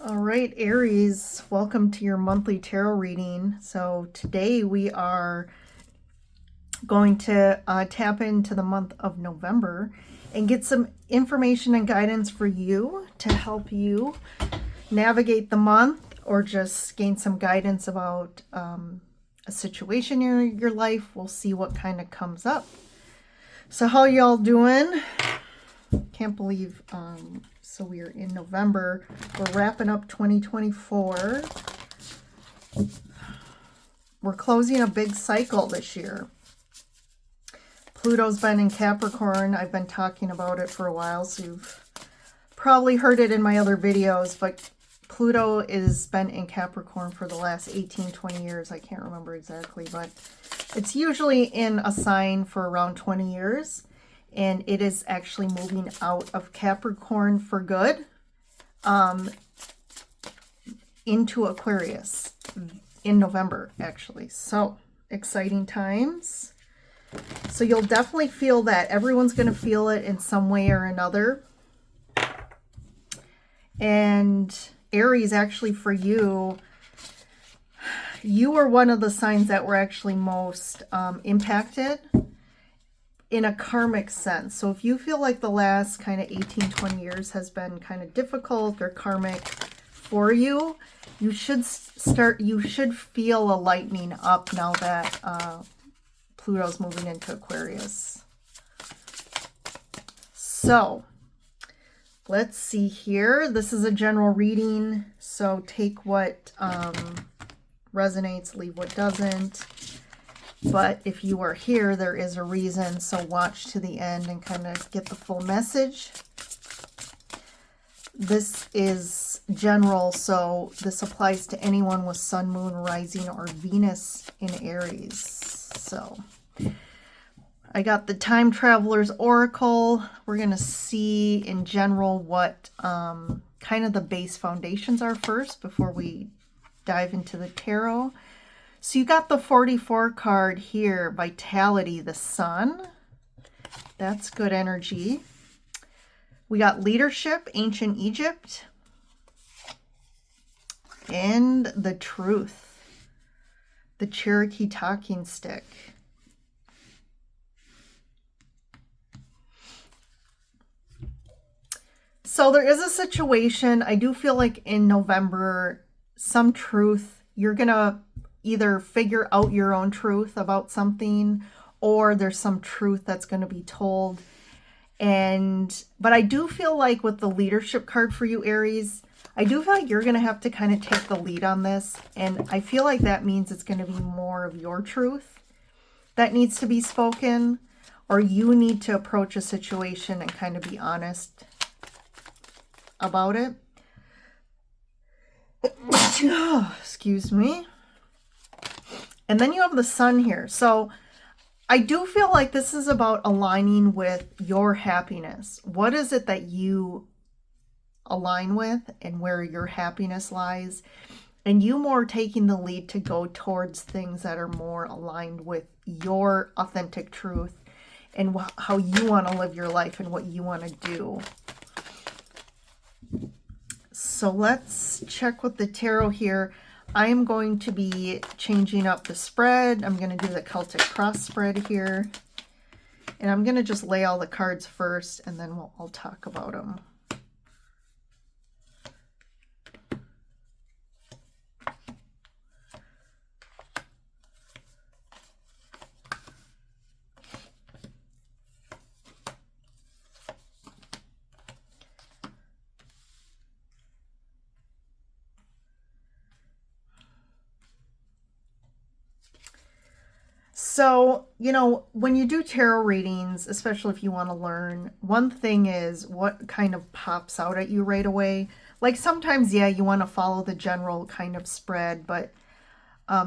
All right, Aries, welcome to your monthly tarot reading. So today we are going to tap into the month of November and get some information and guidance for you to help you navigate the month or just gain some guidance about a situation in your life. We'll see what kind of comes up. So how y'all doing? Can't believe so we are in November. We're wrapping up 2024. We're closing a big cycle this year. Pluto's been in Capricorn. I've been talking about it for a while, so you've probably heard it in my other videos, but Pluto has been in Capricorn for the last 18, 20 years. I can't remember exactly, but it's usually in a sign for around 20 years. And it is actually moving out of Capricorn for good into Aquarius in November, actually. So, exciting times. So you'll definitely feel that. Everyone's going to feel it in some way or another. And Aries, actually for you, you are one of the signs that were actually most impacted in a karmic sense. So if you feel like the last kind of 18, 20 years has been kind of difficult or karmic for you, you should feel a lightening up now that Pluto's moving into Aquarius. So let's see here. This is a general reading, so take what resonates, leave what doesn't. But if you are here, there is a reason, so watch to the end and kind of get the full message. This is general, so this applies to anyone with Sun, Moon, Rising, or Venus in Aries. So I got the Time Traveler's Oracle. We're going to see in general what kind of the base foundations are first before we dive into the tarot. So you got the 44 card here, Vitality, the Sun. That's good energy. We got Leadership, Ancient Egypt. And the Truth, the Cherokee Talking Stick. So there is a situation, I do feel like in November, some truth, you're going to either figure out your own truth about something, or there's some truth that's going to be told. But I do feel like with the Leadership card for you, Aries, I do feel like you're going to have to kind of take the lead on this. And I feel like that means it's going to be more of your truth that needs to be spoken, or you need to approach a situation and kind of be honest about it. Excuse me. And then you have the Sun here. So I do feel like this is about aligning with your happiness. What is it that you align with and where your happiness lies? And you more taking the lead to go towards things that are more aligned with your authentic truth and how you want to live your life and what you want to do. So let's check with the tarot here. I am going to be changing up the spread. I'm going to do the Celtic cross spread here. And I'm going to just lay all the cards first, and then I'll talk about them. So, you know, when you do tarot readings, especially if you want to learn, one thing is what kind of pops out at you right away. Like sometimes, yeah, you want to follow the general kind of spread, but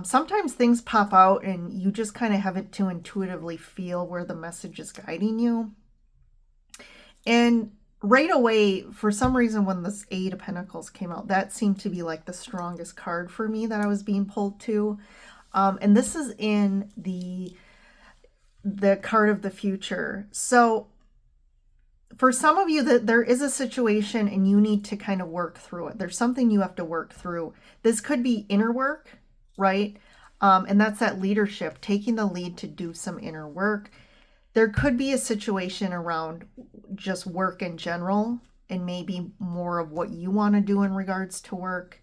sometimes things pop out and you just kind of have it to intuitively feel where the message is guiding you. And right away, for some reason, when this Eight of Pentacles came out, that seemed to be like the strongest card for me that I was being pulled to. And this is in the card of the future. So for some of you, that there is a situation and you need to kind of work through it. There's something you have to work through. This could be inner work, right? And that's that leadership, taking the lead to do some inner work. There could be a situation around just work in general and maybe more of what you want to do in regards to work.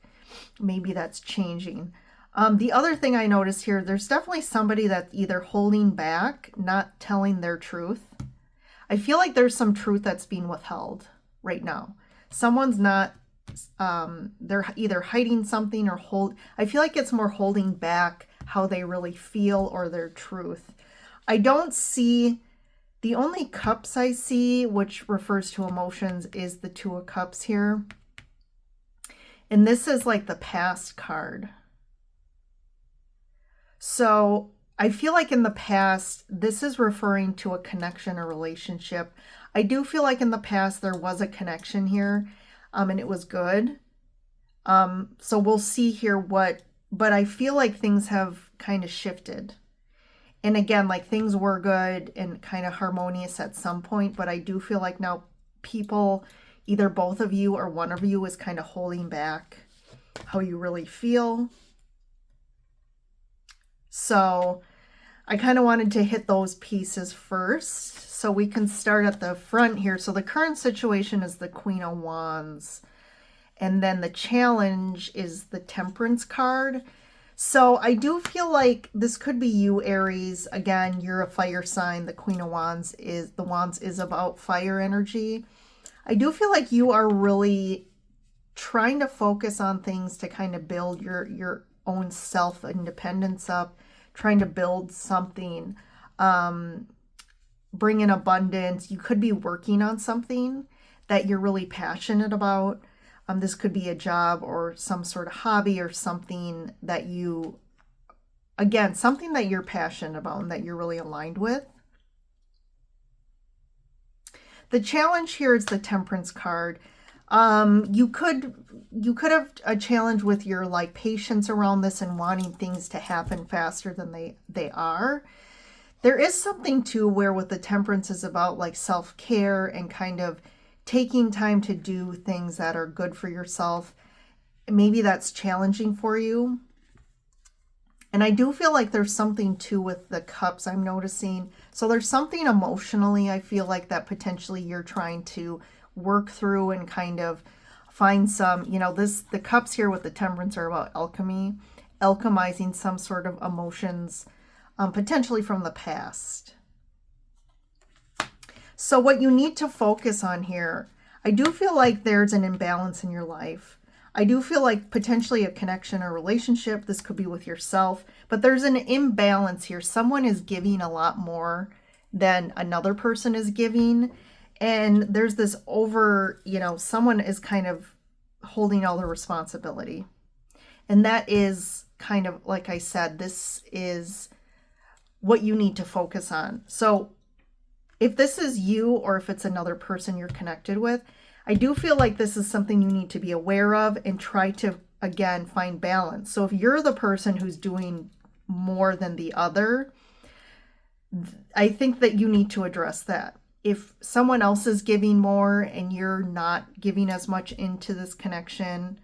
Maybe that's changing. The other thing I noticed here, there's definitely somebody that's either holding back, not telling their truth. I feel like there's some truth that's being withheld right now. Someone's not, they're either hiding something or I feel like it's more holding back how they really feel or their truth. I don't see, the only cups I see, which refers to emotions, is the Two of Cups here. And this is like the past card. So I feel like in the past, this is referring to a connection or relationship. I do feel like in the past there was a connection here, and it was good. So we'll see here but I feel like things have kind of shifted. And again, like things were good and kind of harmonious at some point, but I do feel like now people, either both of you or one of you, is kind of holding back how you really feel. So I kind of wanted to hit those pieces first. So we can start at the front here. So the current situation is the Queen of Wands. And then the challenge is the Temperance card. So I do feel like this could be you, Aries. Again, you're a fire sign. The Queen of Wands is, the Wands is about fire energy. I do feel like you are really trying to focus on things to kind of build your own self-independence up, trying to build something, bring in abundance. You could be working on something that you're really passionate about. This could be a job or some sort of hobby or something that you, again, something that you're passionate about and that you're really aligned with. The challenge here is the Temperance card. You could have a challenge with your like patience around this and wanting things to happen faster than they are. There is something too where with the Temperance is about like self-care and kind of taking time to do things that are good for yourself. Maybe that's challenging for you. And I do feel like there's something too with the cups I'm noticing. So there's something emotionally I feel like that potentially you're trying to work through and kind of find some, the cups here with the Temperance are about alchemy, alchemizing some sort of emotions, potentially from the past. So what you need to focus on here, I do feel like there's an imbalance in your life. I do feel like potentially a connection or relationship. This could be with yourself, but there's an imbalance here. Someone is giving a lot more than another person is giving. And there's this someone is kind of holding all the responsibility. And that is kind of, like I said, this is what you need to focus on. So if this is you or if it's another person you're connected with, I do feel like this is something you need to be aware of and try to, again, find balance. So if you're the person who's doing more than the other, I think that you need to address that. If someone else is giving more and you're not giving as much into this connection,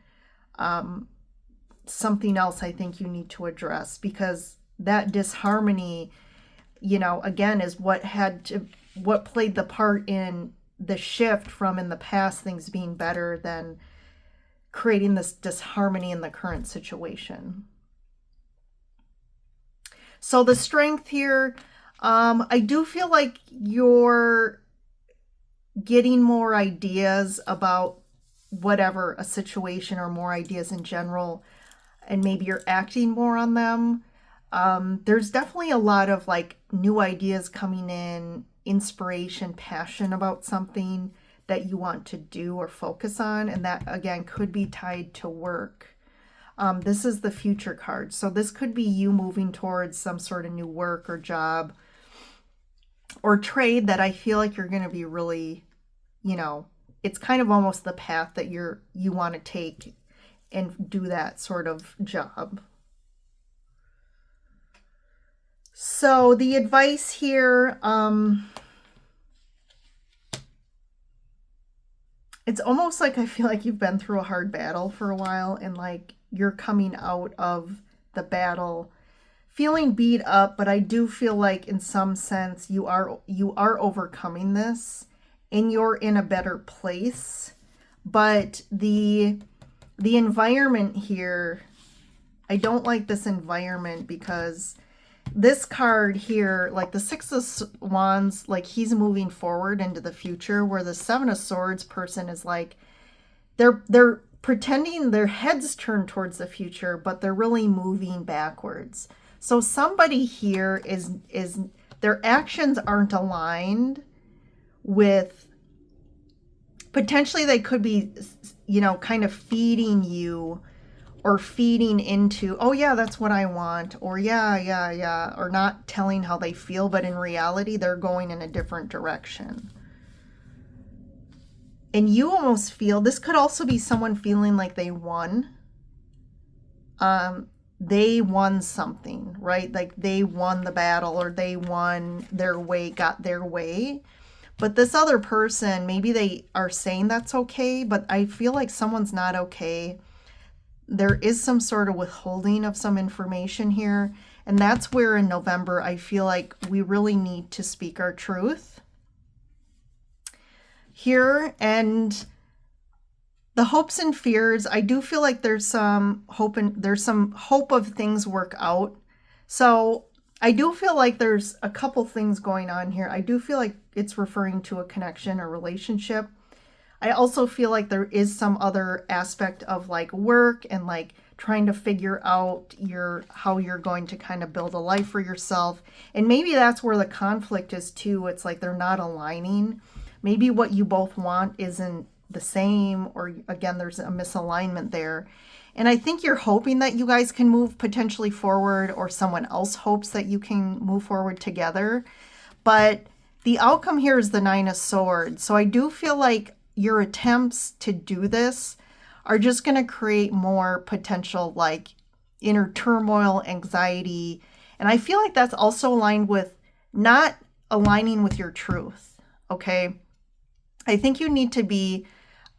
something else I think you need to address, because that disharmony, again, is what played the part in the shift from in the past things being better than creating this disharmony in the current situation. So the Strength here, I do feel like you're getting more ideas about whatever a situation or more ideas in general, and maybe you're acting more on them. There's definitely a lot of like new ideas coming in, inspiration, passion about something that you want to do or focus on. And that again could be tied to work. This is the Future card. So this could be you moving towards some sort of new work or job or trade that I feel like you're going to be really, it's kind of almost the path that you want to take and do that sort of job. So the advice here, It's almost like I feel like you've been through a hard battle for a while and like you're coming out of the battle feeling beat up, but I do feel like in some sense you are overcoming this and you're in a better place. But the environment here, I don't like this environment because this card here, like the Six of Wands, like he's moving forward into the future, where the Seven of Swords person is like they're pretending their heads turn towards the future, but they're really moving backwards. So somebody here is their actions aren't aligned with, potentially they could be, you know, kind of feeding you or feeding into, oh yeah, that's what I want, or yeah, or not telling how they feel, but in reality they're going in a different direction. And you almost feel, this could also be someone feeling like they won. They won something, right? Like they won the battle, or they won their way, got their way. But this other person, maybe they are saying that's okay, but I feel like someone's not okay. There is some sort of withholding of some information here. And that's where in November, I feel like we really need to speak our truth here. And the hopes and fears, I do feel like there's some hope, and there's some hope of things work out. So I do feel like there's a couple things going on here. I do feel like it's referring to a connection or relationship. I also feel like there is some other aspect of like work and like trying to figure out how you're going to kind of build a life for yourself. And maybe that's where the conflict is too. It's like they're not aligning. Maybe what you both want isn't the same, or again, there's a misalignment there. And I think you're hoping that you guys can move potentially forward, or someone else hopes that you can move forward together. But the outcome here is the Nine of Swords. So I do feel like your attempts to do this are just going to create more potential like inner turmoil, anxiety. And I feel like that's also aligned with not aligning with your truth. Okay. I think you need to be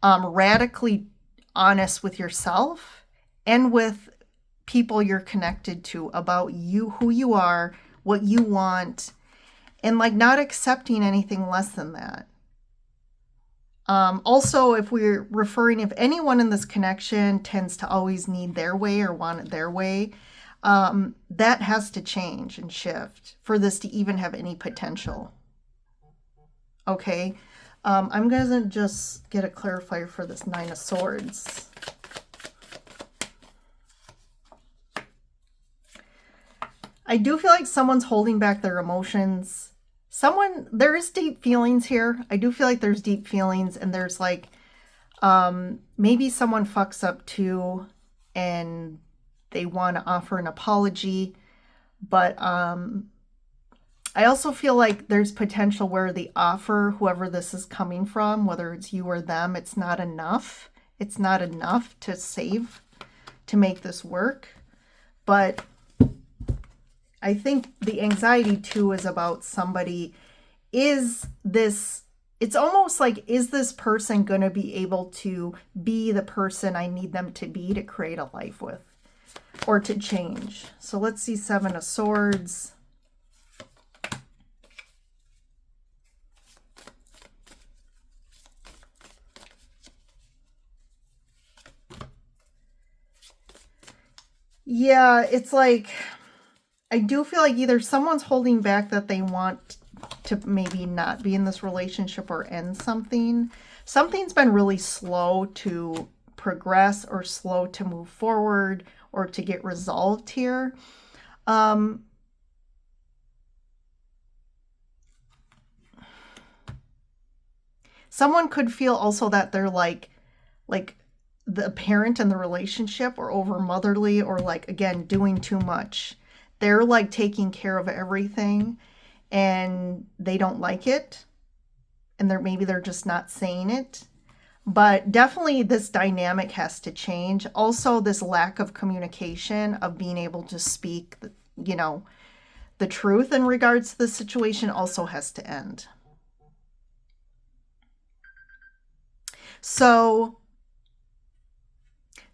radically honest with yourself and with people you're connected to about you, who you are, what you want, and like not accepting anything less than that. Also, if anyone in this connection tends to always need their way or want it their way, that has to change and shift for this to even have any potential. Okay. I'm going to just get a clarifier for this Nine of Swords. I do feel like someone's holding back their emotions. There is deep feelings here. I do feel like there's deep feelings, and there's like, maybe someone fucks up too, and they want to offer an apology. But I also feel like there's potential where the offer, whoever this is coming from, whether it's you or them, it's not enough. It's not enough to make this work. But I think the anxiety too is about somebody, it's almost like, is this person going to be able to be the person I need them to be to create a life with or to change? So let's see, Seven of Swords. Yeah, it's like, I do feel like either someone's holding back that they want to maybe not be in this relationship or end something. Something's been really slow to progress or slow to move forward or to get resolved here. Someone could feel also that they're like the parent in the relationship, or over motherly, or like, again, doing too much. They're like taking care of everything and they don't like it. And maybe they're just not saying it. But definitely this dynamic has to change. Also, this lack of communication, of being able to speak, the truth in regards to the situation, also has to end. So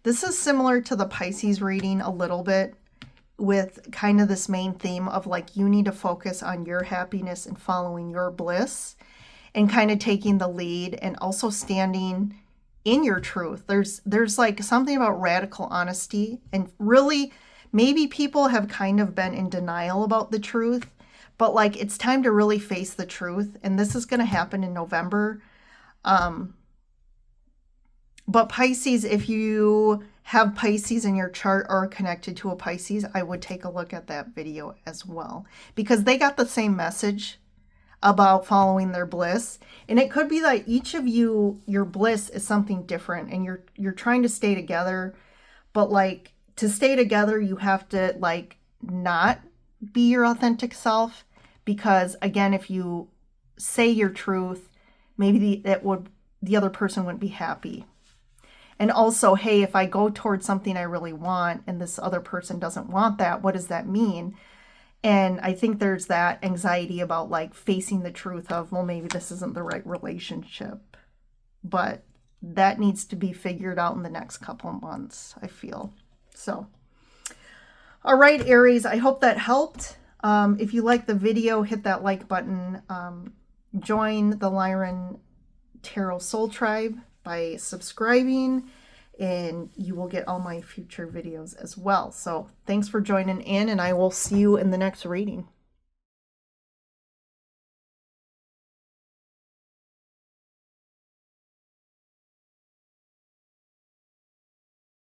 this is similar to the Pisces reading a little bit, with kind of this main theme of like you need to focus on your happiness and following your bliss and kind of taking the lead and also standing in your truth. There's like something about radical honesty, and really maybe people have kind of been in denial about the truth, but like it's time to really face the truth, and this is going to happen in November. But Pisces, if you have Pisces in your chart or are connected to a Pisces, I would take a look at that video as well, because they got the same message about following their bliss. And it could be that each of you, your bliss is something different, and you're trying to stay together, but like to stay together, you have to like not be your authentic self, because again, if you say your truth, maybe the other person wouldn't be happy. And also, hey, if I go towards something I really want and this other person doesn't want that, what does that mean? And I think there's that anxiety about like facing the truth of, well, maybe this isn't the right relationship. But that needs to be figured out in the next couple of months, I feel. So, all right, Aries, I hope that helped. If you like the video, hit that like button. Join the Lyran Tarot Soul Tribe by subscribing, and you will get all my future videos as well. So thanks for joining in, and I will see you in the next reading.